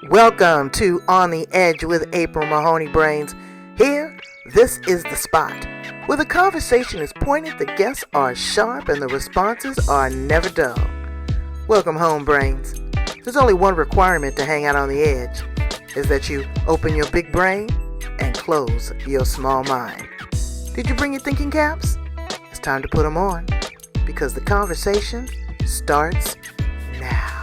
Welcome to On the Edge with April Mahoney Brains. Here, this is the spot where the conversation is pointed, the guests are sharp, and the responses are never dull. Welcome home, Brains. There's only one requirement to hang out on the edge, is that you open your big brain and close your small mind. Did you bring your thinking caps? It's time to put them on, because the conversation starts now.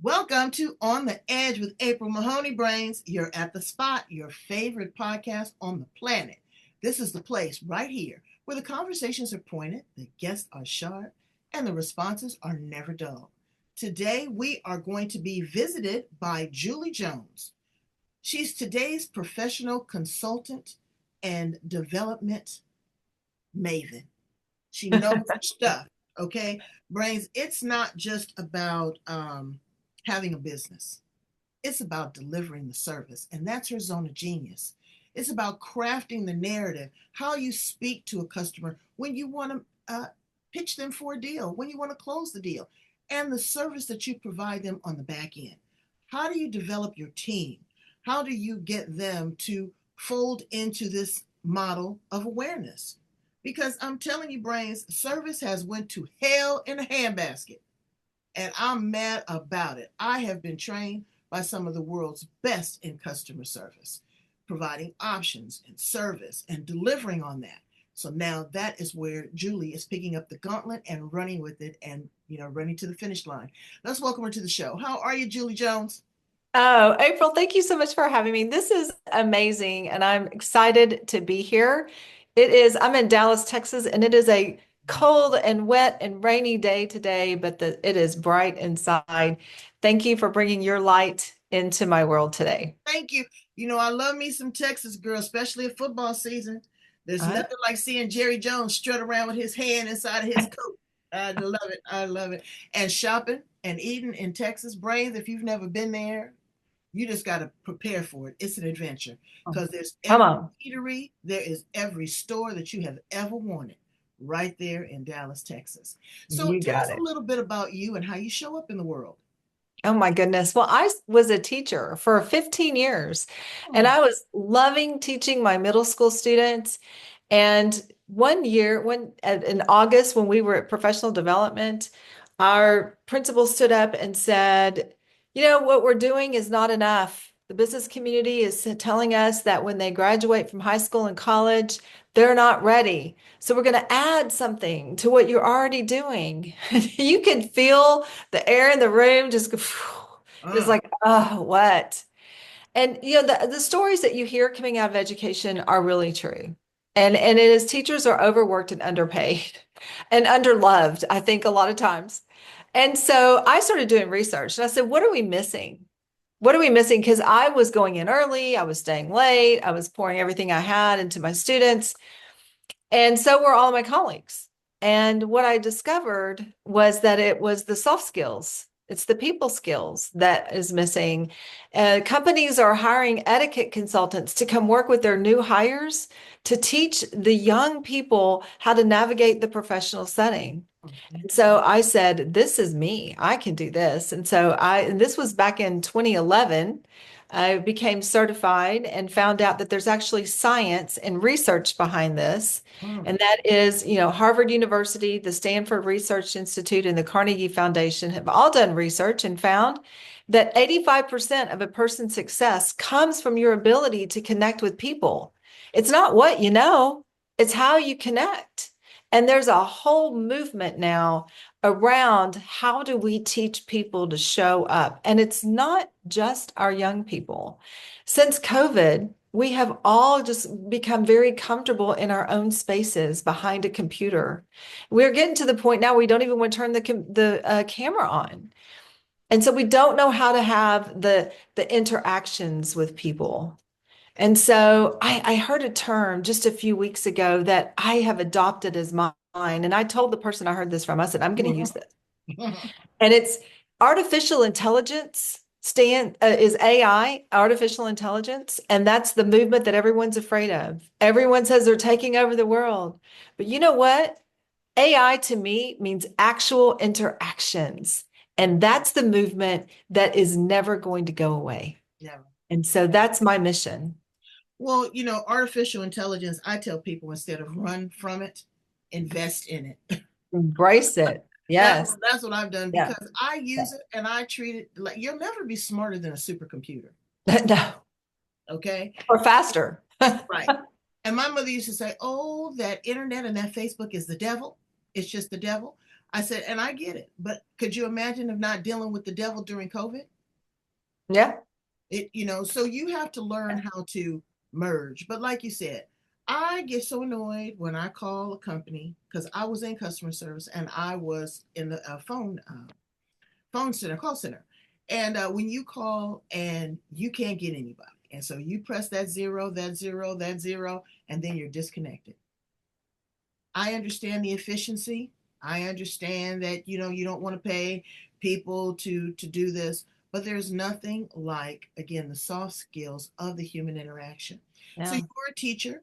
Welcome to On the Edge with April Mahoney Brains. You're at the spot, your favorite podcast on the planet. This is the place right here where the conversations are pointed, the guests are sharp, and the responses are never dull. Today, we are going to be visited by Julie Jones. She's today's professional consultant and development maven. She knows her stuff, okay? Brains, it's not just about having a business. It's about delivering the service, and that's her zone of genius. It's about crafting the narrative, how you speak to a customer when you want to pitch them for a deal, when you want to close the deal, and the service that you provide them on the back end. How do you develop your team? How do you get them to fold into this model of awareness? Because I'm telling you, Brains, service has went to hell in a handbasket. And I'm mad about it. I have been trained by some of the world's best in customer service, providing options and service and delivering on that. So now that is where Julie is picking up the gauntlet and running with it and, running to the finish line. Let's welcome her to the show. How are you, Julie Jones? Oh, April, thank you so much for having me. This is amazing, and I'm excited to be here. I'm in Dallas, Texas, and it is a cold and wet and rainy day today, but it is bright inside. Thank you for bringing your light into my world today. Thank you. I love me some Texas girl, especially at football season. There's nothing like seeing Jerry Jones strut around with his hand inside of his coat. I love it. I love it. And shopping and eating in Texas, Brains, if you've never been there, you just got to prepare for it. It's an adventure because there's Come every on. eatery, there is every store that you have ever wanted right there in Dallas, Texas. So You tell got us a it. little bit about you and how you show up in the world. Oh my goodness. Well, I was a teacher for 15 years and Oh, I was loving teaching my middle school students. And one year, in August, when we were at professional development, our principal stood up and said, what we're doing is not enough. The business community is telling us that when they graduate from high school and college, they're not ready. So we're going to add something to what you're already doing. You can feel the air in the room just go, just uh, like, oh, what? And the stories that you hear coming out of education are really true. And it is teachers are overworked and underpaid and underloved, I think, a lot of times. And so I started doing research and I said, what are we missing? What are we missing? Because I was going in early, I was staying late, I was pouring everything I had into my students. And so were all of my colleagues. And what I discovered was that it was the soft skills. It's the people skills that is missing. Companies are hiring etiquette consultants to come work with their new hires to teach the young people how to navigate the professional setting. And so I said, this is me. I can do this. And this was back in 2011. I became certified and found out that there's actually science and research behind this. mm, And that is, Harvard University, the Stanford Research Institute, and the Carnegie Foundation have all done research and found that 85% of a person's success comes from your ability to connect with people. It's not what you know, it's how you connect. And there's a whole movement now around how do we teach people to show up? And it's not just our young people. Since COVID, we have all just become very comfortable in our own spaces behind a computer. We're getting to the point now we don't even want to turn the camera on. And so we don't know how to have the interactions with people. And so I heard a term just a few weeks ago that I have adopted as mine. And I told the person I heard this from, I said, I'm going to use this. And it's artificial intelligence is AI, artificial intelligence. And that's the movement that everyone's afraid of. Everyone says they're taking over the world. But you know what? AI to me means actual interactions. And that's the movement that is never going to go away. Yeah. And so that's my mission. Well, artificial intelligence, I tell people instead of run from it, invest in it. Embrace it. That's Yes. that's what I've done Yeah. because I use it and I treat it like you'll never be smarter than a supercomputer. No, Okay. or faster. Right. And my mother used to say, "Oh, that internet and that Facebook is the devil. It's just the devil." I said, and I get it, but could you imagine if not dealing with the devil during COVID? Yeah. So you have to learn how to merge. But like you said, I get so annoyed when I call a company because I was in customer service and I was in the phone center, call center. And when you call and you can't get anybody, and so you press that zero, that zero, that zero, and then you're disconnected. I understand the efficiency. I understand that you don't want to pay people to do this, but there's nothing like again the soft skills of the human interaction. So Yeah. you're a teacher,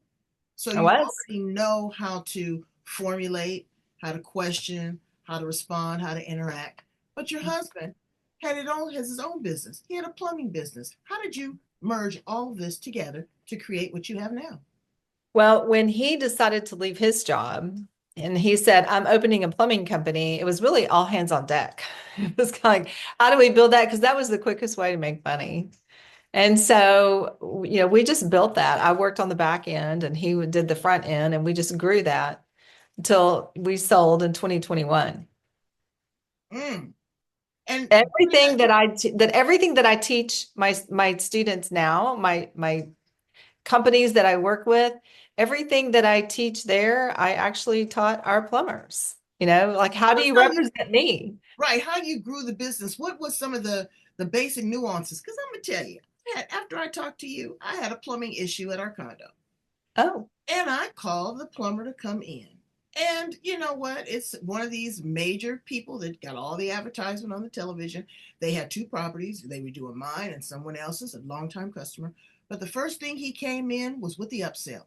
so I you was. already know how to formulate, how to question, how to respond, how to interact. But your husband has his own business. He had a plumbing business. How did you merge all of this together to create what you have now? Well, when he decided to leave his job and he said, I'm opening a plumbing company, it was really all hands on deck. It was kind of like, how do we build that? Because that was the quickest way to make money. And so, we just built that. I worked on the back end and he did the front end, and we just grew that until we sold in 2021. Mm. And Everything that I teach my students now, my companies that I work with, everything that I teach there, I actually taught our plumbers. Like how do that's you how you represent me? right, how you grew the business. What was some of the basic nuances? Because I'm gonna tell you, after I talked to you, I had a plumbing issue at our condo, Oh, and I called the plumber to come in. And you know what? It's one of these major people that got all the advertisement on the television. They had two properties. They were doing mine and someone else's, a longtime customer. But the first thing he came in was with the upsell.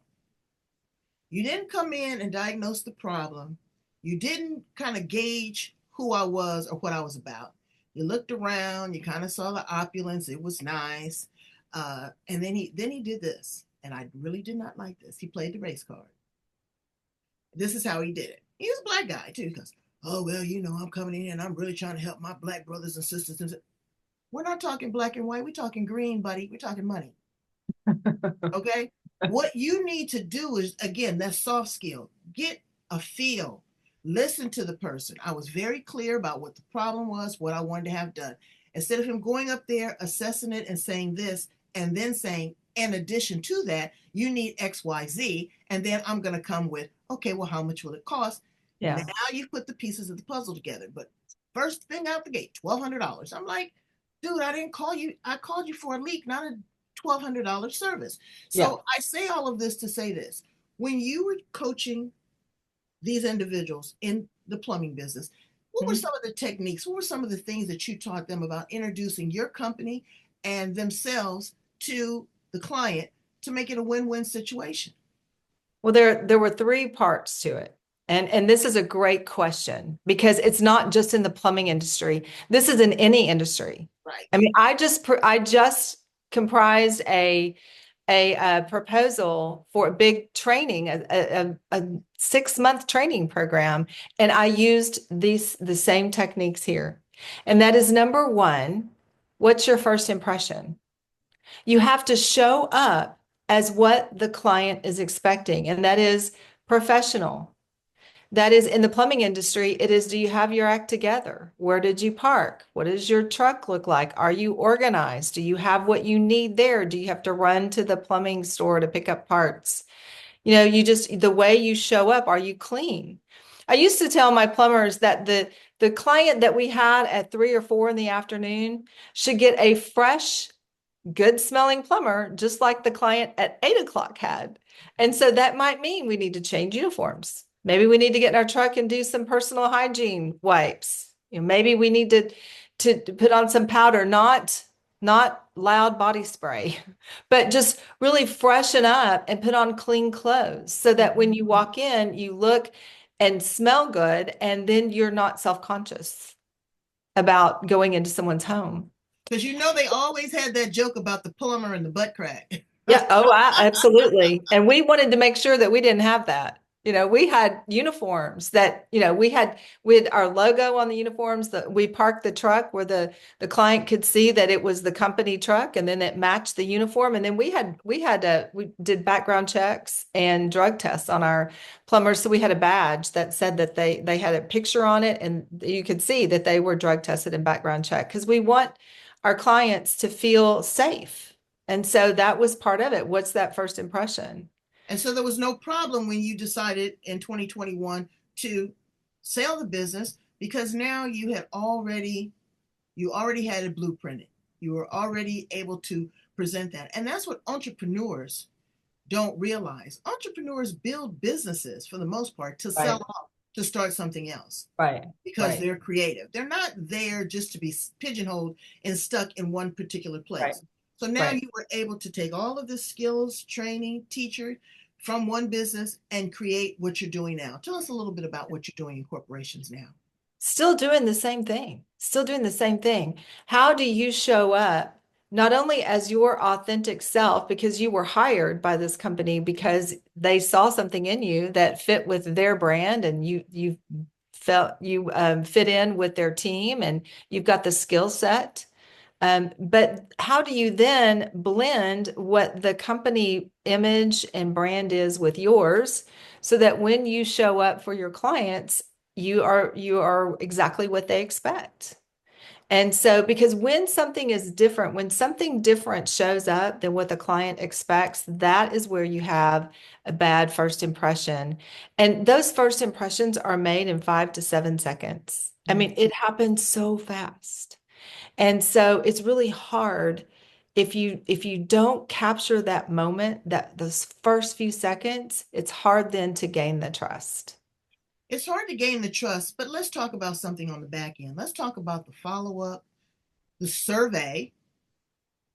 You didn't come in and diagnose the problem. You didn't kind of gauge who I was or what I was about. You looked around, you kind of saw the opulence, it was nice. And then he did this. And I really did not like this. He played the race card. This is how he did it. He was a black guy too. He goes, "Oh well, I'm coming in and I'm really trying to help my black brothers and sisters." We're not talking black and white, we're talking green, buddy. We're talking money. Okay. What you need to do is, again, that soft skill. Get a feel. Listen to the person. I was very clear about what the problem was, what I wanted to have done. Instead of him going up there, assessing it, and saying this, and then saying, in addition to that, you need XYZ. And then I'm going to come with, okay, well, how much will it cost? Now yeah, you put the pieces of the puzzle together. But first thing out the gate, $1,200. I'm like, dude, I didn't call you. I called you for a leak, not a $1,200 service. yeah. So I say all of this to say this. When you were coaching these individuals in the plumbing business, what were Mhm. some of the techniques? What were some of the things that you taught them about introducing your company and themselves to the client to make it a win-win situation? Well, there were three parts to it. And this is a great question because it's not just in the plumbing industry. This is in any industry. Right. I mean, I just comprised a proposal for a big training, a 6-month training program, and I used the same techniques here. And that is number one, what's your first impression? You have to show up as what the client is expecting, and that is professional. That is in the plumbing industry, it is, do you have your act together? Where did you park? What does your truck look like? Are you organized? Do you have what you need there? Do you have to run to the plumbing store to pick up parts? The way you show up, are you clean? I used to tell my plumbers that the client that we had at 3 or 4 in the afternoon should get a fresh good smelling plumber, just like the client at 8 o'clock had. And so that might mean we need to change uniforms. Maybe we need to get in our truck and do some personal hygiene wipes. Maybe we need to put on some powder, not loud body spray, but just really freshen up and put on clean clothes so that when you walk in, you look and smell good, and then you're not self-conscious about going into someone's home. Because you know they always had that joke about the plumber and the butt crack. Yeah, oh, absolutely. And we wanted to make sure that we didn't have that. We had uniforms that, we had with our logo on the uniforms that we parked the truck where the client could see that it was the company truck, and then it matched the uniform. And then we did background checks and drug tests on our plumbers. So we had a badge that said that they had a picture on it, and you could see that they were drug tested and background checked, because we want our clients to feel safe. And so that was part of it. What's that first impression? And so there was no problem when you decided in 2021 to sell the business, because now you already had it blueprinted. You were already able to present that. And that's what entrepreneurs don't realize. Entrepreneurs build businesses for the most part to sell Right, off, to start something else, right, because right, they're creative. They're not there just to be pigeonholed and stuck in one particular right, place. So now right. you were able to take all of the skills, training, teacher from one business and create what you're doing now. Tell us a little bit about what you're doing in corporations now. Still doing the same thing. Still doing the same thing. How do you show up not only as your authentic self, because you were hired by this company because they saw something in you that fit with their brand, and you felt you fit in with their team, and you've got the skill set. But how do you then blend what the company image and brand is with yours, so that when you show up for your clients, you are exactly what they expect? And so, because when something is different, when something different shows up than what the client expects, that is where you have a bad first impression. And those first impressions are made in 5 to 7 seconds. I Mm. mean, it happens so fast. And so it's really hard if you don't capture that moment, that those first few seconds, it's hard then to gain the trust. It's hard to gain the trust, but let's talk about something on the back end. Let's talk about the follow up, the survey,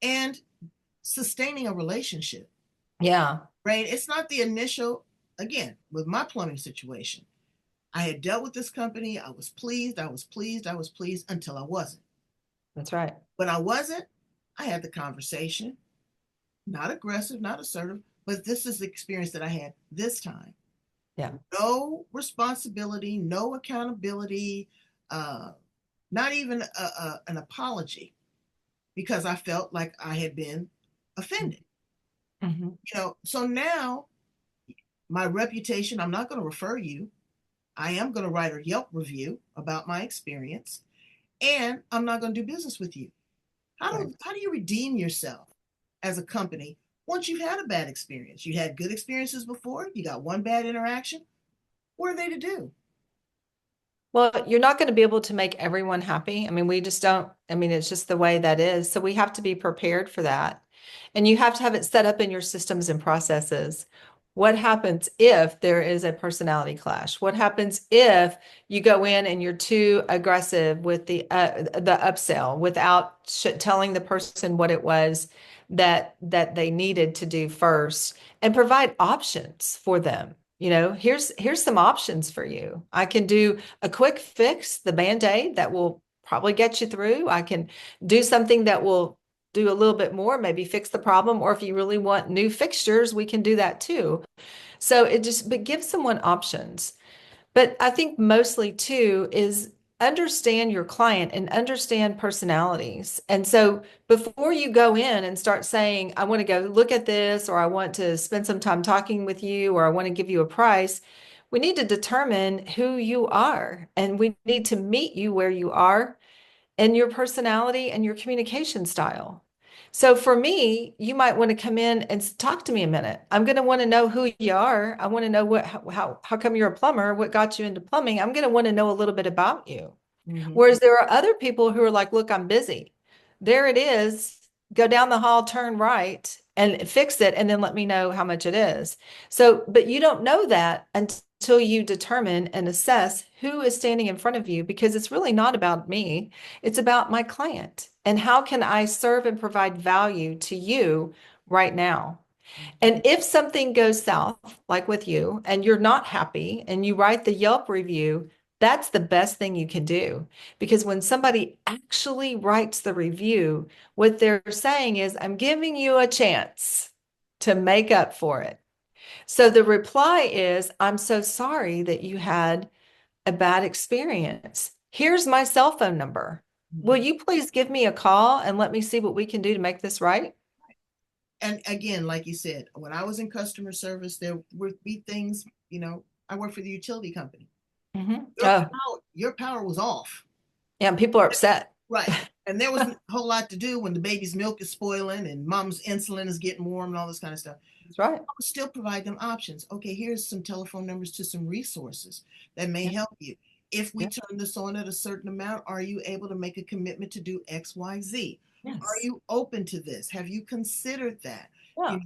and sustaining a relationship, Yeah, right? It's not the initial, again, with my plumbing situation. I had dealt with this company. I was pleased. I was pleased. I was pleased until I wasn't. that's right. When I wasn't, I had the conversation, not aggressive, not assertive, but this is the experience that I had this time. Yeah. No responsibility, no accountability, uh, not even an apology, because I felt like I had been offended. Mhm. So now my reputation, I'm not going to refer you. I am going to write a Yelp review about my experience, and I'm not going to do business with you. Right. How do you redeem yourself as a company once you've had a bad experience? You had good experiences before, you got one bad interaction. What are they to do? Well, you're not going to be able to make everyone happy. I mean, we just don't, I mean, it's just the way that is. So we have to be prepared for that. And you have to have it set up in your systems and processes. What happens if there is a personality clash? What happens if you go in and you're too aggressive with the upsell without telling the person what it was that they needed to do first, and provide options for them? Here's some options for you. I can do a quick fix, the Band-Aid that will probably get you through. I can do something that will do a little bit more, maybe fix the problem. Or if you really want new fixtures, we can do that too. So but give someone options. But I think mostly too is understand your client and understand personalities. And so before you go in and start saying, I want to go look at this, or I want to spend some time talking with you, or I want to give you a price, we need to determine who you are, and we need to meet you where you are and your personality and your communication style. So for me, you might want to come in and talk to me a minute. I'm going to want to know who you are. I want to know how come you're a plumber, what got you into plumbing. I'm going to want to know a little bit about you. Mm-hmm. Whereas there are other people who are like, look, I'm busy. There it is. Go down the hall, turn right, and fix it, and then let me know how much it is. So, but you don't know that until you determine and assess who is standing in front of you, because it's really not about me. It's about my client. And how can I serve and provide value to you right now? And if something goes south, like with you, and you're not happy and you write the Yelp review, that's the best thing you can do. Because when somebody actually writes the review, what they're saying is, I'm giving you a chance to make up for it. So the reply is, I'm so sorry that you had a bad experience. Here's my cell phone number. Will Mhm. you please give me a call and let me see what we can do to make this right? And again, like you said, when I was in customer service, there would be things, I worked for the utility company. Oh, Your power was off. yeah, and people are upset. Right. And there wasn't a whole lot to do when the baby's milk is spoiling and mom's insulin is getting warm and all this kind of stuff. That's right. I would still provide them options. Okay, here's some telephone numbers to some resources that may Yeah, help you. If we yeah, turn this on at a certain amount, are you able to make a commitment to do X, Y, Z? Are yes. you open to this? Have you considered that? Yeah,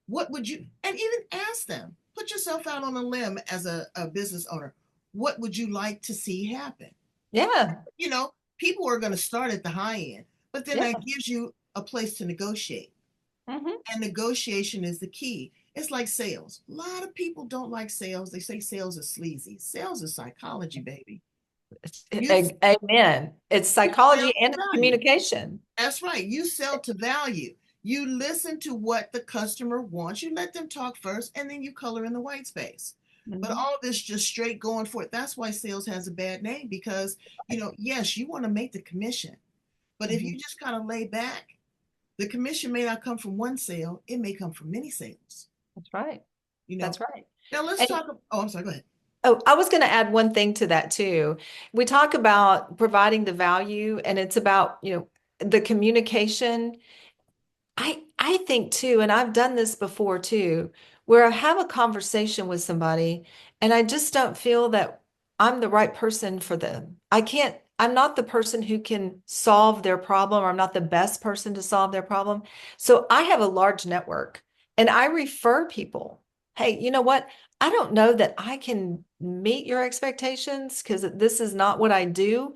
What would you, and even ask them, put yourself out on a limb as a business owner. What would you like to see happen? yeah, You know, People are going to start at the high end, but then yeah. that gives you a place to negotiate. Hmm. And negotiation is the key. It's like sales. A lot of people don't like sales. They say sales is sleazy. Sales is psychology, baby. You, Amen. It's you psychology sell and to it's value. communication. That's right. You sell to value. You listen to what the customer wants. You let them talk first, and then you color in the white space. But Mhm. all this just straight going for it. That's why sales has a bad name because, yes, you want to make the commission. But if you Mhm. just kind of lay back, the commission may not come from one sale, it may come from many sales. That's right. You know. That's right. Now let's And talk. Oh, I'm sorry. Go ahead. oh, I was going to add one thing to that too. We talk about providing the value, and it's about, the communication. I think too, and I've done this before too, where I have a conversation with somebody and I just don't feel that I'm the right person for them. I'm not the person who can solve their problem, or I'm not the best person to solve their problem. So I have a large network and I refer people. Hey, you know what? I don't know that I can meet your expectations because this is not what I do,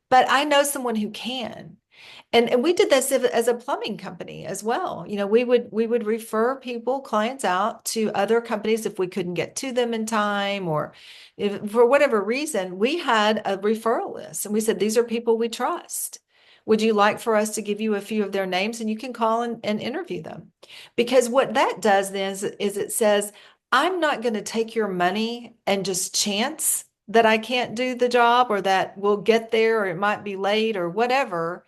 but I know someone who can. And we did this as a plumbing company as well. We would refer people, clients out to other companies if we couldn't get to them in time, or if for whatever reason, we had a referral list and we said, these are people we trust. Would you like for us to give you a few of their names and you can call and interview them? Because what that does then is it says, I'm not going to take your money and just chance that I can't do the job, or that we'll get there, or it might be late or whatever.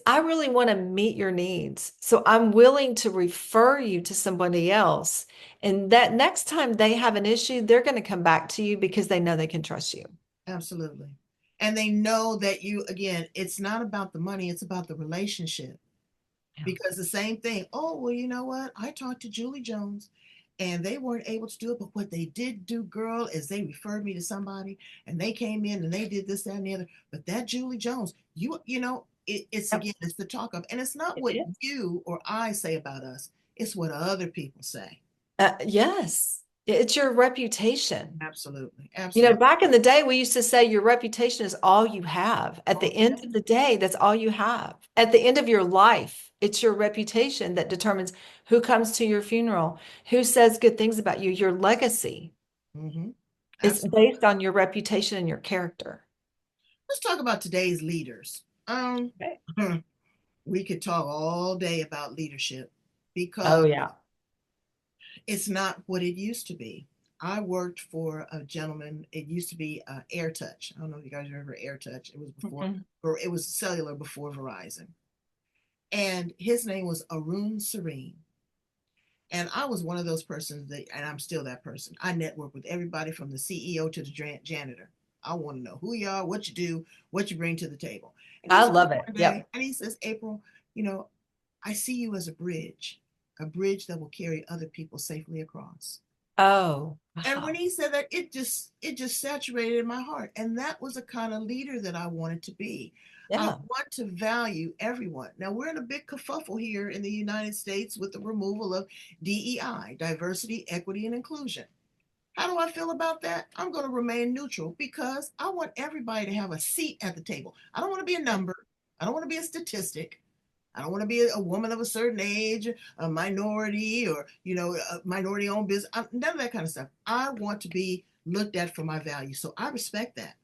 I really want to meet your needs. So I'm willing to refer you to somebody else. And that next time they have an issue, they're going to come back to you because they know they can trust you. Absolutely. And they know that again, it's not about the money, it's about the relationship. Yeah. Because the same thing, oh, well, you know what? I talked to Julie Jones and they weren't able to do it. But what they did do, girl, is they referred me to somebody and they came in and they did this, that, and the other. But that Julie Jones, it's Yep. again, it's the talk of, and it's not It what is. you or I say about us, it's what other people say. Yes, it's your reputation. Absolutely. Absolutely. Back in the day, we used to say your reputation is all you have. At All the you end have. of the day, that's all you have. At the end of your life, it's your reputation that determines who comes to your funeral, who says good things about you. Your legacy Mm-hmm. is Absolutely. based on your reputation and your character. Let's talk about today's leaders. Okay. We could talk all day about leadership Oh, because yeah. it's not what it used to be. I worked for a gentleman. It used to be Air Touch. I don't know if you guys remember Air Touch. It was Mhm. or it was cellular before Verizon, and his name was Arun Serene. And I was one of those persons that, and I'm still that person. I network with everybody from the CEO to the janitor. I want to know who you are, what you do, what you bring to the table. And he I told me love it. one day, Yep. and he says, April, you know, I see you as a bridge that will carry other people safely across. Oh, And when wow. he said that, it just saturated my heart. And that was the kind of leader that I wanted to be. I Yeah. want to value everyone. Now we're in a big kerfuffle here in the United States with the removal of DEI, diversity, equity, and inclusion. How do I feel about that? I'm going to remain neutral because I want everybody to have a seat at the table. I don't want to be a number. I don't want to be a statistic. I don't want to be a woman of a certain age, a minority, or a minority owned business. None of that kind of stuff. I want to be looked at for my value. So I respect that.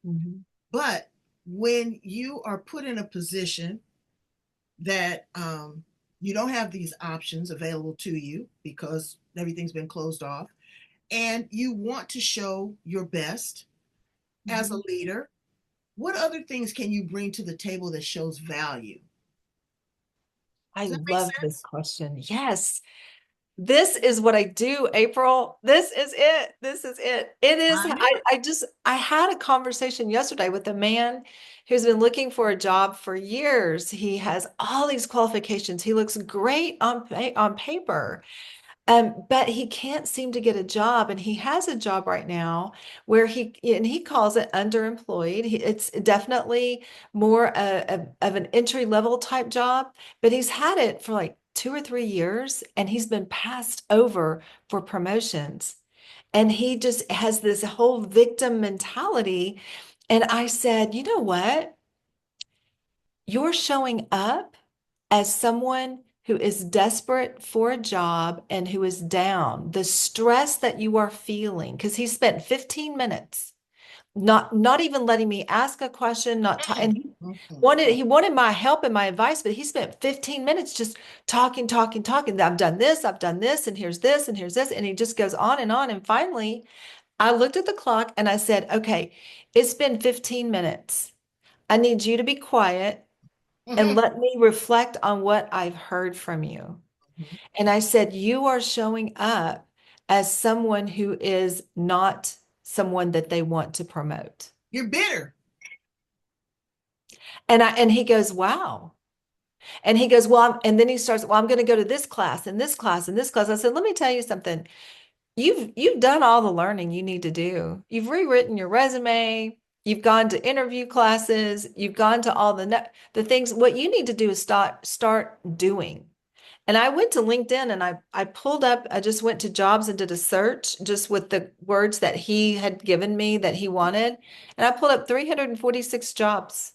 Mhm. But when you are put in a position that you don't have these options available to you because everything's been closed off, and you want to show your best as a Mhm. leader, what other things can you bring to the table that shows value? I Does that make love this sense? question. Yes. This is what I do, April. This is it. This is it. It is. I knew it. I had a conversation yesterday with a man who's been looking for a job for years. He has all these qualifications. He looks great on paper. But he can't seem to get a job, and he has a job right now where he calls it underemployed. It's definitely more of an entry level type job, but he's had it for like 2 or 3 years, and he's been passed over for promotions. And he just has this whole victim mentality. And I said, you know what? You're showing up as someone who is desperate for a job and who is down, the stress that you are feeling, because he spent 15 minutes not even letting me ask a question, not Mm, and mm, mm, he wanted my help and my advice, but he spent 15 minutes just talking, talking, talking. I've done this, and here's this, and here's this, and he just goes on and on. And finally, I looked at the clock and I said, okay, it's been 15 minutes. I need you to be quiet and mhm, let me reflect on what I've heard from you. mhm. And I said, you are showing up as someone who is not someone that they want to promote. You're bitter. And he goes, wow. And he goes, well, and then he starts, well, I'm going to go to this class and this class and this class. I said, let me tell you something. You've done all the learning you need to do. You've rewritten your resume. You've gone to interview classes. You've gone to all the things. What you need to do is start doing. And I went to LinkedIn and I pulled up, I just went to jobs and did a search just with the words that he had given me that he wanted. And I pulled up 346 jobs.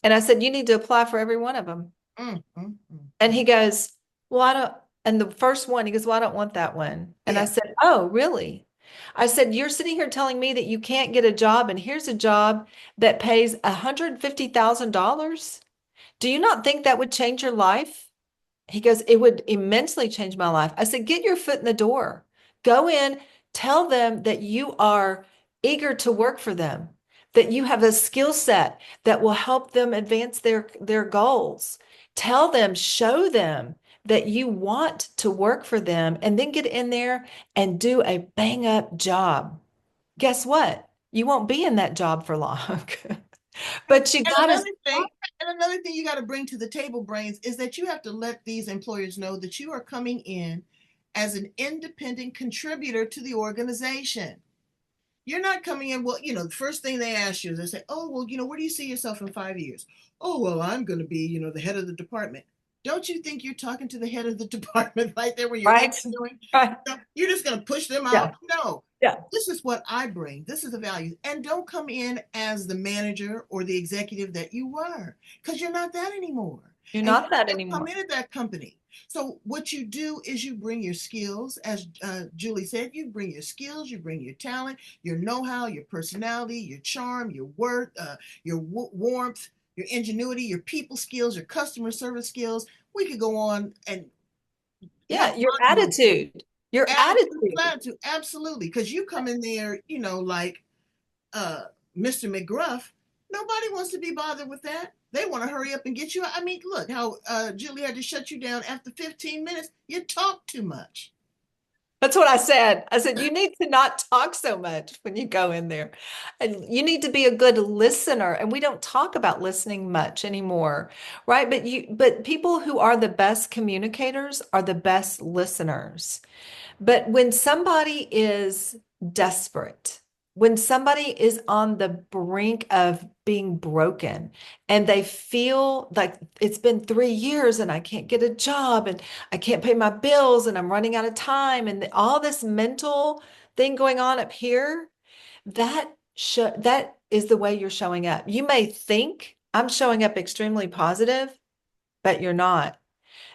And I said, you need to apply for every one of them. Mm, mm, mm, And mm. he goes, well, I don't, and the first one, he goes, well, I don't want that one. And I Yeah. said, oh, really? I said, you're sitting here telling me that you can't get a job, and here's a job that pays $150,000. Do you not think that would change your life? He goes, it would immensely change my life. I said, get your foot in the door. Go in, tell them that you are eager to work for them, that you have a skill set that will help them advance their goals. Tell them, show them that you want to work for them, and then get in there and do a bang up job. Guess what? You won't be in that job for long. But you And got to another thing, and another thing you got to bring to the table, Brains, is that you have to let these employers know that you are coming in as an independent contributor to the organization. You're not coming in, well, the first thing they ask you is they say, oh, well, where do you see yourself in 5 years? Oh, well, I'm going to be, the head of the department. Don't you think you're talking to the head of the department right there when you're right, interviewing? right, No, you're just going to push them yeah, out? No. yeah. This is what I bring. This is the value. And don't come in as the manager or the executive that you were, because you're not that anymore. You're And you not that don't come anymore. into that company. So what you do is you bring your skills, as Julie said, you bring your skills, you bring your talent, your know-how, your personality, your charm, your worth, your warmth, your ingenuity, your people skills, your customer service skills. We could go on and have Yeah, your laundry list. attitude, your Attitude, attitude. platitude, absolutely. Because you come in there, like uh, Mr. McGruff. Nobody wants to be bothered with that. They want to hurry up and get you. I mean, look how Julie had to shut you down after 15 minutes. You talk too much. That's what I said. I said, you need to not talk so much when you go in there. And you need to be a good listener. And we don't talk about listening much anymore, right? But people who are the best communicators are the best listeners. But when somebody is desperate, when somebody is on the brink of being broken and they feel like it's been 3 years and I can't get a job and I can't pay my bills and I'm running out of time and all this mental thing going on up here, that is the way you're showing up. You may think I'm showing up extremely positive, but you're not.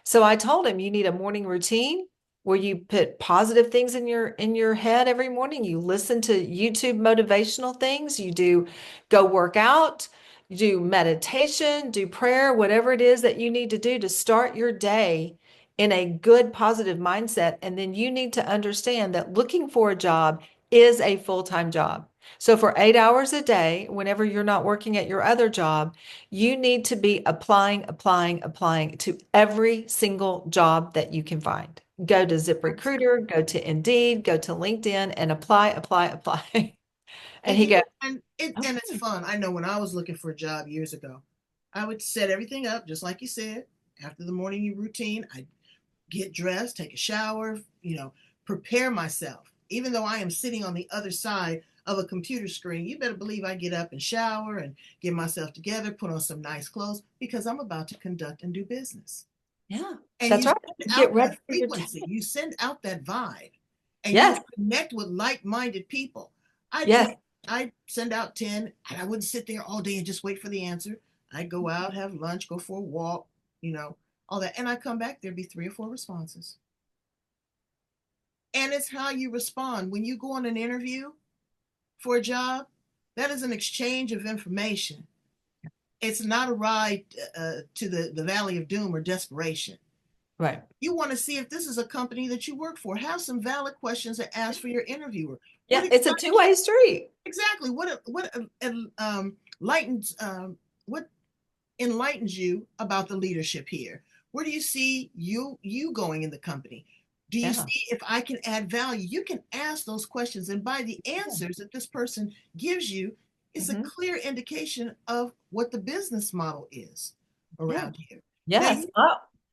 So I told him, you need a morning routine where you put positive things in your head every morning. You listen to YouTube motivational things, you do go work out, you do meditation, do prayer, whatever it is that you need to do to start your day in a good positive mindset. And then you need to understand that looking for a job is a full-time job. So for 8 hours a day, whenever you're not working at your other job, you need to be applying to every single job that you can find. Go to ZipRecruiter, go to Indeed, go to LinkedIn and apply. And And he goes, and it's okay. fun. I know when I was looking for a job years ago, I would set everything up just like you said. After the morning routine, I'd get dressed, take a shower, prepare myself. Even though I am sitting on the other side of a computer screen, you better believe I get up and shower and get myself together, put on some nice clothes because I'm about to conduct and do business. Yeah, And that's you right. send Get out ready that for your day. frequency, you send out that vibe, and you Yes, connect with like-minded people. I'd yes. send I'd send out 10, and I wouldn't sit there all day and just wait for the answer. I'd go out, have lunch, go for a walk, you know, all that. And I come back, there'd be 3 or 4 responses. And it's how you respond. When you go on an interview for a job, that is an exchange of information. It's not a ride to the valley of doom or desperation. Right. You want to see if this is a company that you work for. Have some valid questions to ask for your interviewer. What Yeah, it's a excites two-way street. exactly? Lightens what enlightens you about the leadership here? Where do you see you going in the company? Do you Yeah. see if I can add value? You can ask those questions, and by the Yeah. answers that this person gives you, it's a Mhm. clear indication of what the business model is Yeah. around here. Now Yes.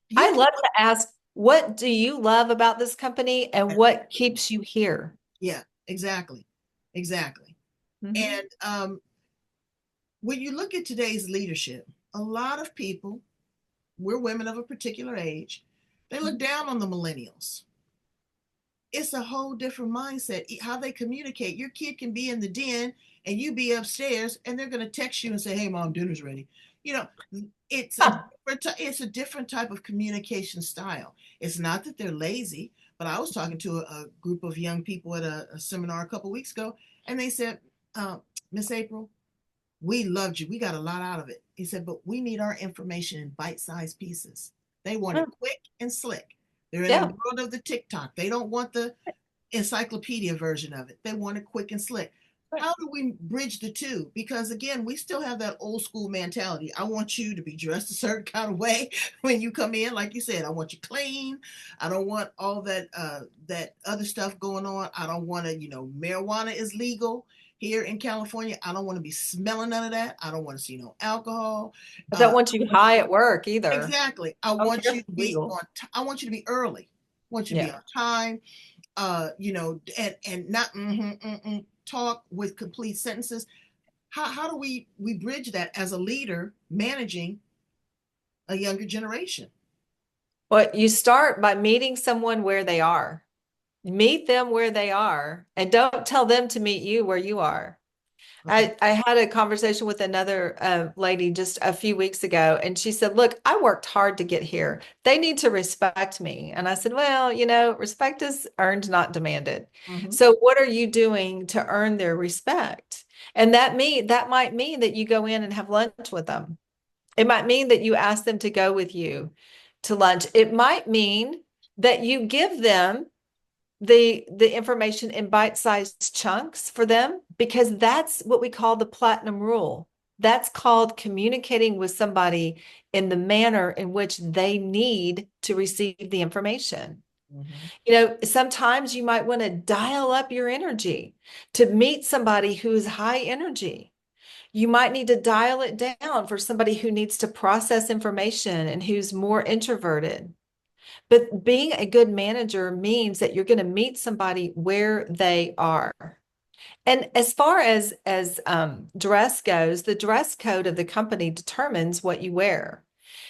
you I can love to ask, what do you love about this company and what keeps you here? yeah, exactly, exactly. Mhm. And when you look at today's leadership, a lot of people, we're women of a particular age, they look Mhm. down on the millennials. It's a whole different mindset. How they communicate. Your kid can be in the den and you be upstairs, and they're going to text you and say, "Hey, mom, dinner's ready." You know, it's a Huh. it's a different type of communication style. It's not that they're lazy, but I was talking to a group of young people at a seminar a couple weeks ago, and they said, "Miss April, we loved you. We got a lot out of it." He said, "But we need our information in bite-sized pieces." They want Huh. it quick and slick. They're in the Yeah. world of the TikTok. They don't want the encyclopedia version of it. They want it quick and slick. Right. How do we bridge the two? Because again, we still have that old school mentality. I want you to be dressed a certain kind of way when you come in. Like you said, I want you clean. I don't want all that other stuff going on. I don't want to, marijuana is legal here in California. I don't want to be smelling none of that. I don't want to see no alcohol. I Uh, don't want you high at work either. exactly. I I don't want care if you to it's be legal. I want you to be early. I want you to be Yeah. on time, and not talk with complete sentences. How do we bridge that as a leader managing a younger generation? Well, you start by meeting someone where they are. Meet them where they are and don't tell them to meet you where you are. Okay. I had a conversation with another lady just a few weeks ago, and she said, "Look, I worked hard to get here. They need to respect me." And I said, "Well, respect is earned, not demanded. Mm-hmm. So what are you doing to earn their respect?" And that might mean that you go in and have lunch with them. It might mean that you ask them to go with you to lunch. It might mean that you give them the information in bite-sized chunks for them, because that's what we call the platinum rule. That's called communicating with somebody in the manner in which they need to receive the information. Mm-hmm. Sometimes you might want to dial up your energy to meet somebody who's high energy. You might need to dial it down for somebody who needs to process information and who's more introverted. But being a good manager means that you're going to meet somebody where they are. And as far as dress goes, the dress code of the company determines what you wear.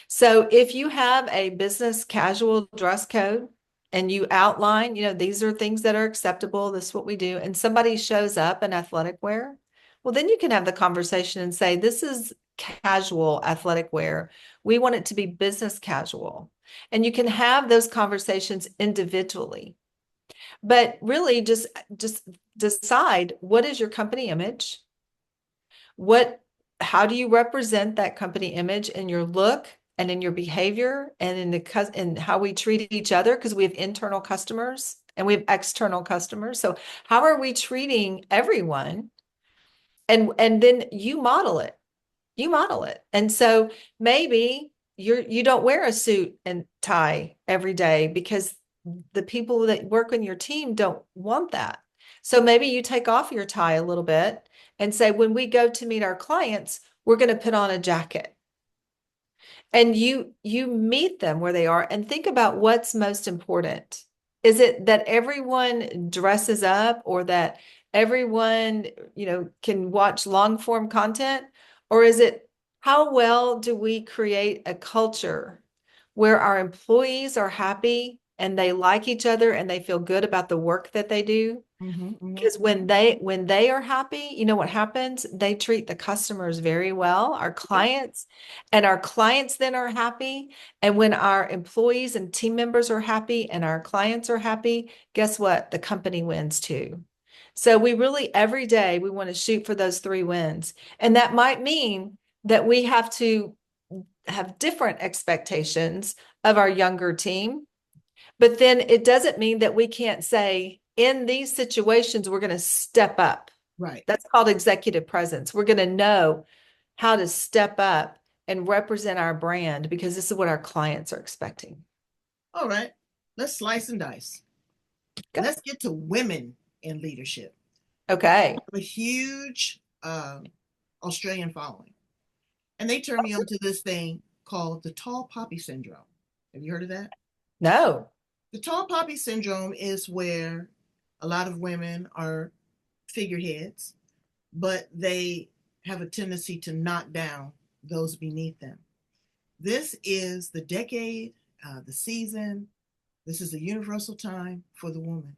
So if you have a business casual dress code and you outline, these are things that are acceptable, this is what we do, and somebody shows up in athletic wear, well, then you can have the conversation and say, this is casual athletic wear. We want it to be business casual. And you can have those conversations individually. But really just decide, what is your company image? What how do you represent that company image in your look and in your behavior and in how we treat each other, because we have internal customers and we have external customers. So how are we treating everyone? And then you model it. You model it. And so maybe you don't wear a suit and tie every day because the people that work on your team don't want that. So maybe you take off your tie a little bit and say, when we go to meet our clients, we're going to put on a jacket. And you meet them where they are and think about what's most important. Is it that everyone dresses up, or that everyone, can watch long form content? Or is it, how well do we create a culture where our employees are happy and they like each other and they feel good about the work that they do? Because when they are happy, you know what happens? They treat the customers very well, our clients, and our clients then are happy. And when our employees and team members are happy and our clients are happy, guess what? The company wins too. So we really, every day, we want to shoot for those 3 wins. And that might mean that we have to have different expectations of our younger team. But then it doesn't mean that we can't say, in these situations, we're going to step up. Right. That's called executive presence. We're going to know how to step up and represent our brand, because this is what our clients are expecting. All right. Let's slice and dice. Okay. Let's get to women in leadership. Okay. I have a huge Australian following, and they turned me on to this thing called the tall poppy syndrome. Have you heard of that? No. The tall poppy syndrome is where a lot of women are figureheads, but they have a tendency to knock down those beneath them. This is the decade, the season. This is a universal time for the woman.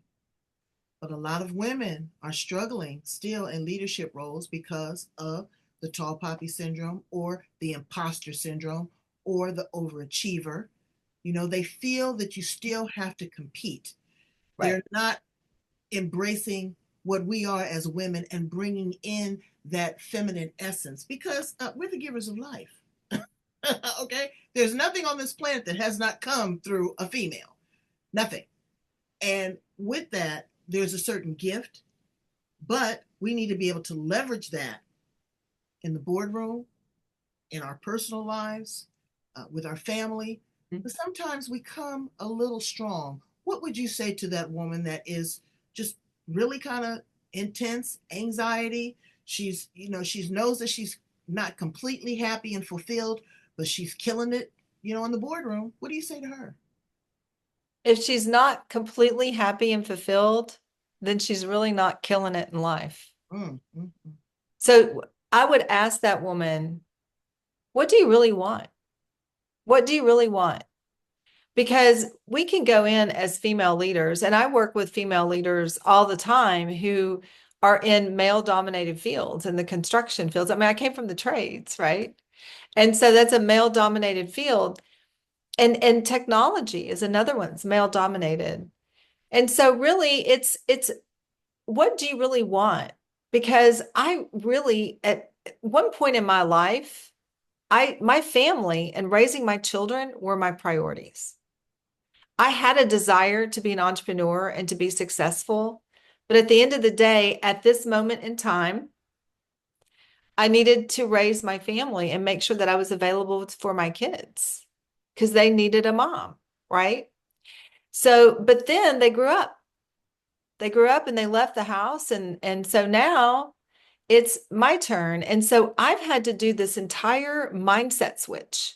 But a lot of women are struggling still in leadership roles because of the tall poppy syndrome, or the imposter syndrome, or the overachiever. They feel that you still have to compete. Right. They're not embracing what we are as women and bringing in that feminine essence, because we're the givers of life. Okay? There's nothing on this planet that has not come through a female. Nothing. And with that, there's a certain gift, but we need to be able to leverage that in the boardroom, in our personal lives, with our family. But sometimes we come a little strong. What would you say to that woman that is just really kind of intense anxiety? She knows that she's not completely happy and fulfilled, but she's killing it, in the boardroom. What do you say to her? If she's not completely happy and fulfilled, then she's really not killing it in life. Mm, mm, mm. So I would ask that woman, what do you really want? What do you really want? Because we can go in as female leaders, and I work with female leaders all the time who are in male dominated fields, in the construction fields. I mean, I came from the trades, right? And so that's a male dominated field. And technology is another one. It's male dominated. And so really it's what do you really want? Because I really, at one point in my life, my family and raising my children were my priorities. I had a desire to be an entrepreneur and to be successful. But at the end of the day, at this moment in time, I needed to raise my family and make sure that I was available for my kids because they needed a mom, right? So, but then they grew up. They grew up and they left the house. And so now it's my turn. And so I've had to do this entire mindset switch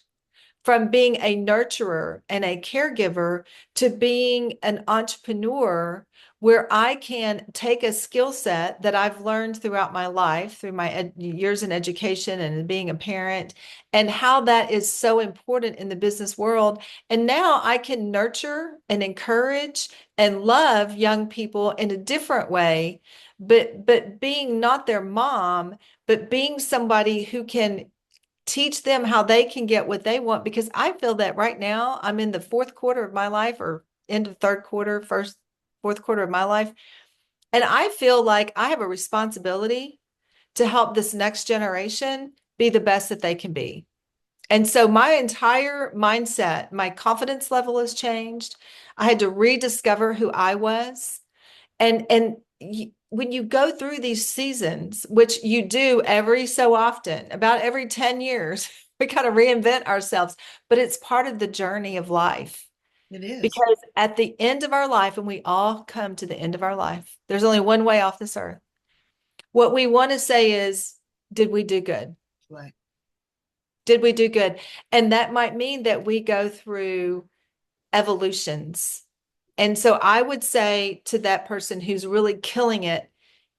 from being a nurturer and a caregiver to being an entrepreneur, where I can take a skill set that I've learned throughout my life, through my years in education and being a parent, and how that is so important in the business world. And now I can nurture and encourage and love young people in a different way, but being not their mom, but being somebody who can teach them how they can get what they want, because I feel that right now I'm in the fourth quarter of my life, or end of third quarter, fourth quarter of my life. And I feel like I have a responsibility to help this next generation be the best that they can be. And so my entire mindset, my confidence level has changed. I had to rediscover who I was. And when you go through these seasons, which you do every so often, about every 10 years, we kind of reinvent ourselves, but it's part of the journey of life. It is. Because at the end of our life, and we all come to the end of our life, there's only one way off this earth. What we want to say is, did we do good? Right. Did we do good? And that might mean that we go through evolutions. And so I would say to that person who's really killing it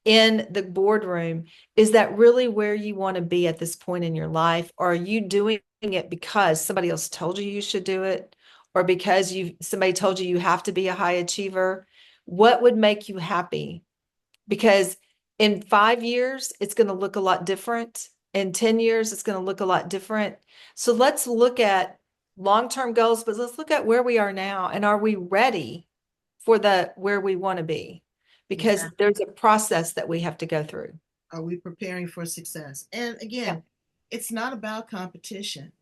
in the boardroom, is that really where you want to be at this point in your life? Or are you doing it because somebody else told you you should do it? Or because somebody told you you have to be a high achiever? What would make you happy? Because in 5 years, it's going to look a lot different. In 10 years, it's going to look a lot different. So let's look at long-term goals, but let's look at where we are now. And are we ready for where we want to be? Because Exactly. there's a process that we have to go through. Are we preparing for success? And Yeah. again, it's not about competition.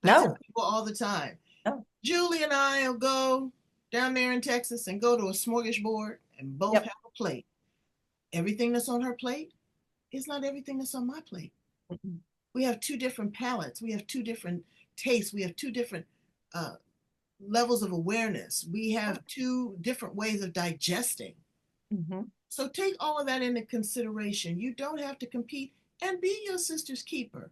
I tell No, people all the time, no. Julie and I will go down there in Texas and go to a smorgasbord and both Yep. have a plate. Everything that's on her plate is not everything that's on my plate. Mhm. We have two different palates. We have two different tastes. We have two different uh, levels of awareness. We have two different ways of digesting. Mhm. So take all of that into consideration. You don't have to compete, and be your sister's keeper.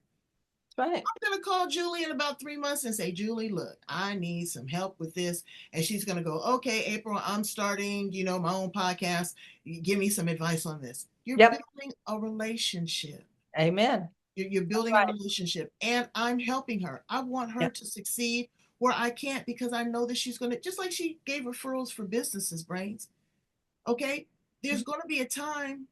That's right. I'm going to call Julie in about 3 months and say, Julie, look, I need some help with this. And she's going to go, okay, April, I'm starting, my own podcast. Give me some advice on this. You're Yep. building a relationship. Amen. You're That's building a right. relationship, and I'm helping her. I want her Yep. to succeed where I can't, because I know that she's going to, just like she gave referrals for businesses, Brains. Okay. There's going to be a time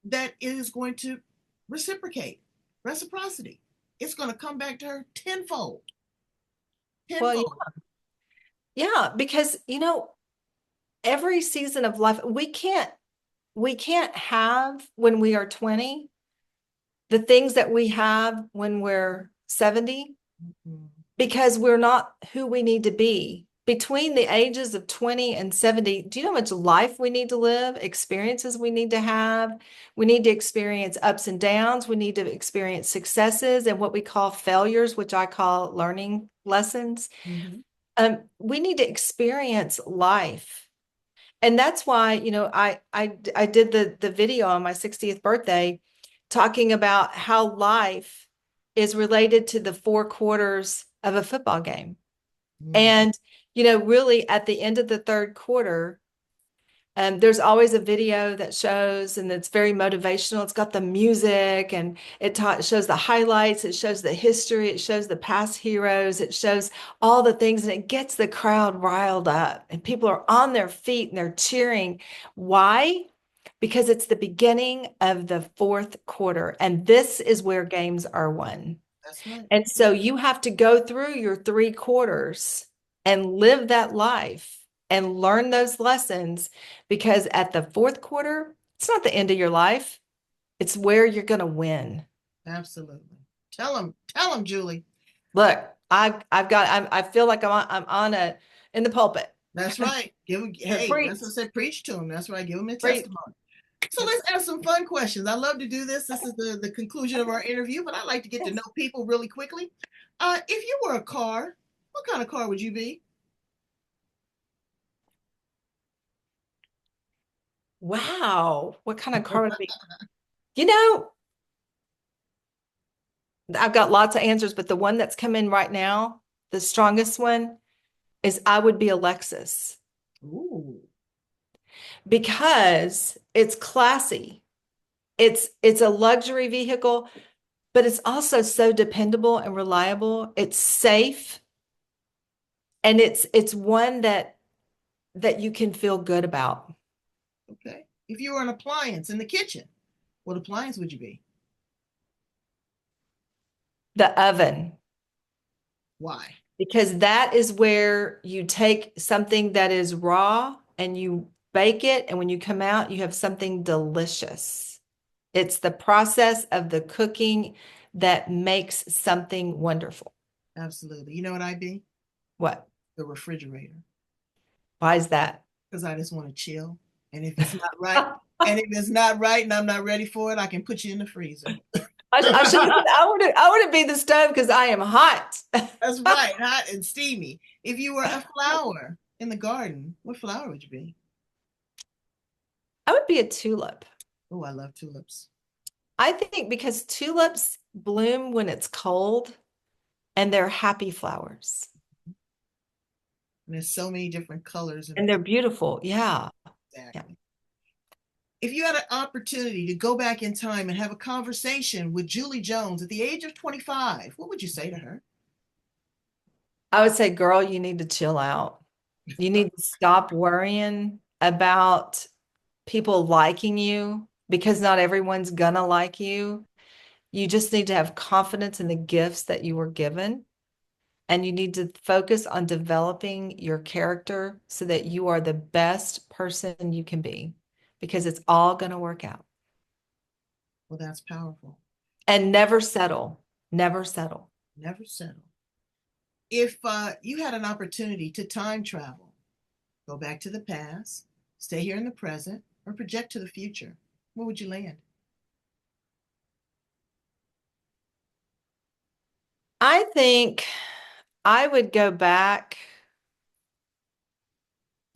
that it is going to reciprocate, reciprocity. It's going to come back to her tenfold, Well, tenfold. yeah, because every season of life, we can't have when we are 20 the things that we have when we're 70, Mhm. because we're not who we need to be. Between the ages of 20 and 70, do you know how much life we need to live, experiences we need to have? We need to experience ups and downs. We need to experience successes and what we call failures, which I call learning lessons. Mhm. We need to experience life. And that's why, I did the video on my 60th birthday talking about how life is related to the four quarters of a football game. Mhm. And, really at the end of the third quarter, there's always a video that shows, and it's very motivational. It's got the music, and it shows the highlights. It shows the history. It shows the past heroes. It shows all the things, and it gets the crowd riled up, and people are on their feet and they're cheering. Why? Because it's the beginning of the fourth quarter, and this is where games are won. That's right. And so you have to go through your three quarters and live that life and learn those lessons, because at the fourth quarter, it's not the end of your life. It's where you're going to win. Absolutely. Tell them, Julie. Look, I feel like I'm in the pulpit. That's right. Hey, Preach, that's what I said. Preach to them. That's right. Give them a preach. testimony. So let's ask some fun questions. I love to do this. This is the conclusion of our interview, but I like to get to know Yes. people really quickly. If you were a car, what kind of car would you be? Wow. What kind of car would it be? You know, I've got lots of answers, but the one that's come in right now, the strongest one, is I would be a Lexus, Ooh, because it's classy. It's a luxury vehicle, but it's also so dependable and reliable. It's safe, and it's one that you can feel good about. okay. If you were an appliance in the kitchen, what appliance would you be? The oven, Why? because that is where you take something that is raw and you bake it, and when you come out, you have something delicious. It's the process of the cooking that makes something wonderful. Absolutely. You know what I'd be? What? The refrigerator. Why is that? Because I just want to chill. And if it's not right, and if it's not right and I'm not ready for it, I can put you in the freezer. I should have said I want to be the stove because I am hot. That's right, hot and steamy. If you were a flower in the garden, what flower would you be? I would be a tulip. Oh, I love tulips. I think because tulips bloom when it's cold and they're happy flowers. And there's so many different colors and And they're beautiful. Yeah. Yeah. exactly. If you had an opportunity to go back in time and have a conversation with Julie Jones at the age of 25, what would you say to her? I would say, girl, you need to chill out. You need to stop worrying about people liking you because not everyone's gonna like you. You just need to have confidence in the gifts that you were given. And you need to focus on developing your character so that you are the best person you can be because it's all going to work out. Well, that's powerful. And never settle. Never settle. Never settle. If you had an opportunity to time travel, go back to the past, stay here in the present, or project to the future, where would you land? I think I would go back.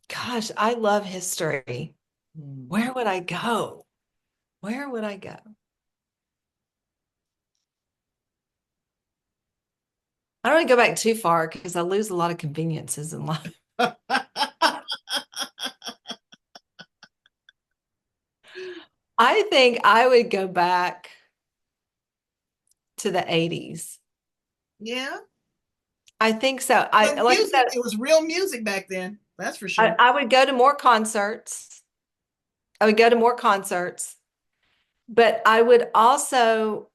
Gosh, I love history. Hmm. Where would I go? Where would I go? I don't want to go back too far because I lose a lot of conveniences in life. I think I would go back to the 80s. Yeah. I think so. So Like I music, said, it was real music back then. That's for I, sure. I would go to more concerts. I would go to more concerts, but I would also,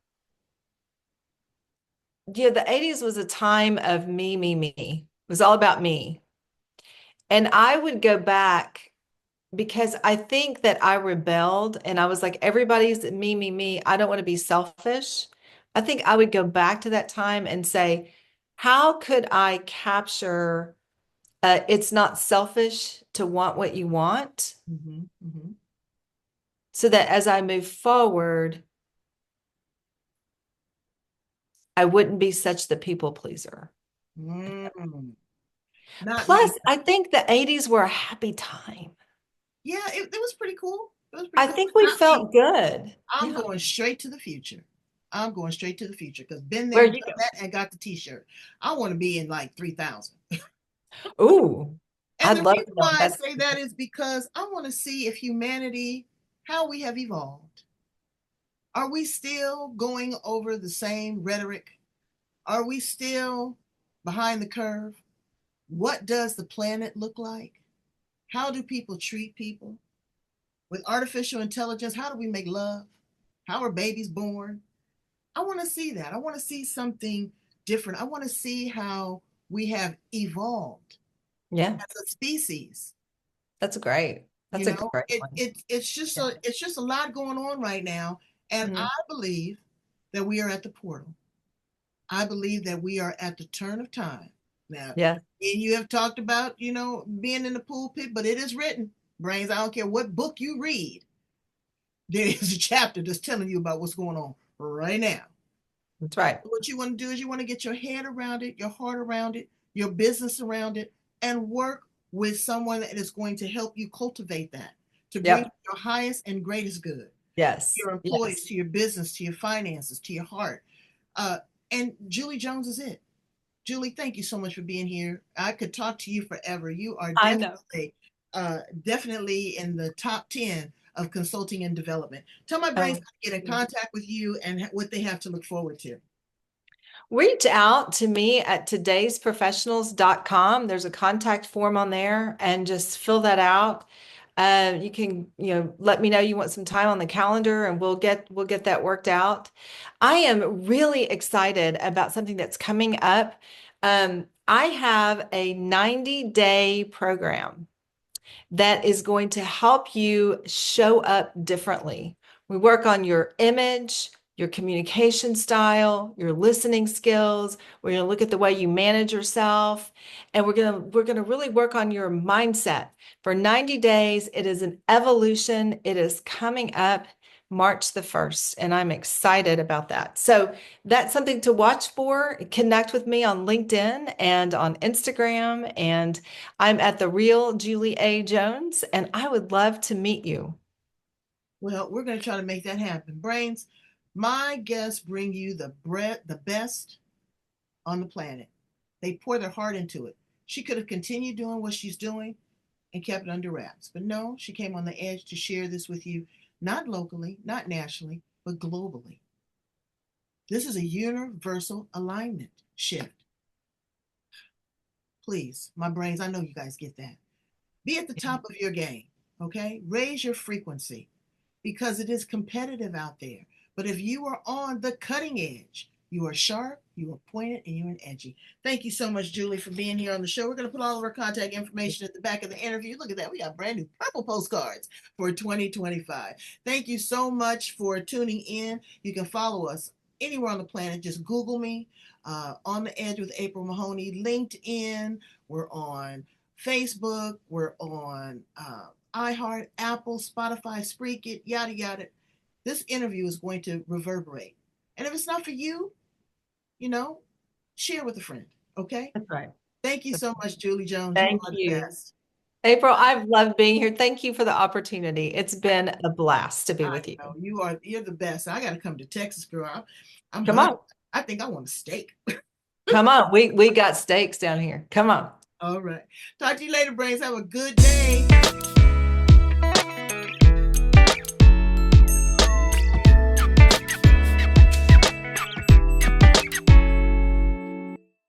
the 80s was a time of me, me, me. It was all about me. And I would go back because I think that I rebelled and I was like, everybody's me, me, me. I don't want to be selfish. I think I would go back to that time and say, how could I capture it's not selfish to want what you want Hmm. Hmm. so that as I move forward, I wouldn't be such the people pleaser. Mm. Not Plus, me. I think the 80s were a happy time. Yeah, it was pretty cool. It was pretty I cool. think But we not me. felt good. I'm Yeah. going straight to the future. I'm going straight to the future because been there, Where done you that, and got the T-shirt. I want to be in like 3000. go? Ooh, And I'd the love reason to know what why I that's. say that is because I want to see if humanity, how we have evolved. Are we still going over the same rhetoric? Are we still behind the curve? What does the planet look like? How do people treat people? With artificial intelligence, how do we make love? How are babies born? I want to see that. I want to see something different. I want to see how we have evolved Yeah, as a species. that's great. You That's a know, great one. Yeah. it's just a lot going on right now, and I Mhm. believe that we are at the portal. I believe that we are at the turn of time. Now, Yeah, and you have talked about, being in the pulpit, but it is written, brains. I don't care what book you read. There is a chapter that's telling you about what's going on right now. that's right. What you want to do is you want to get your head around it, your heart around it, your business around it, and work with someone that is going to help you cultivate that to bring Yep. your highest and greatest good, Yes. your employees, Yes. to your business, to your finances, to your heart. Uh, and Julie Jones is it. Julie, thank you so much for being here. I could talk to you forever. You are I know. definitely in the top 10 of consulting and development. Tell my brains Oh. how to get in contact with you and what they have to look forward to. Reach out to me at todaysprofessionals.com. There's a contact form on there and just fill that out. You can, let me know you want some time on the calendar and we'll get that worked out. I am really excited about something that's coming up. I have a 90-day program that is going to help you show up differently. We work on your image, your communication style, your listening skills. We're going to look at the way you manage yourself, and we're going to really work on your mindset. For 90 days, it is an evolution. It is coming up March the 1st, and I'm excited about that. So that's something to watch for. Connect with me on LinkedIn and on Instagram, and I'm at the Real Julie A. Jones, and I would love to meet you. Well, we're going to try to make that happen. Brains, my guests bring you the best on the planet. They pour their heart into it. She could have continued doing what she's doing and kept it under wraps. But no, she came on the edge to share this with you, not locally, not nationally, but globally. This is a universal alignment shift. Please, my brains, I know you guys get that. Be at the top of your game, okay? Raise your frequency because it is competitive out there. But if you are on the cutting edge, you are sharp, you are pointed, and you're edgy. Thank you so much, Julie, for being here on the show. We're going to put all of our contact information at the back of the interview. Look at that. We got brand new purple postcards for 2025. Thank you so much for tuning in. You can follow us anywhere on the planet. Just Google me, On the Edge with April Mahoney, LinkedIn. We're on Facebook. We're on iHeart, Apple, Spotify, Spreaker, yada, yada. This interview is going to reverberate. And if it's not for you, share with a friend. Okay. That's right. Thank you so much, Julie Jones. You Thank are the you. best. April, I've loved being here. Thank you for the opportunity. It's been a blast to be I with you. know you're the best. I got to come to Texas, girl. I'm Come hungry. on. I think I want a steak. Come on. We got steaks down here. Come on. All right. Talk to you later, brains. Have a good day.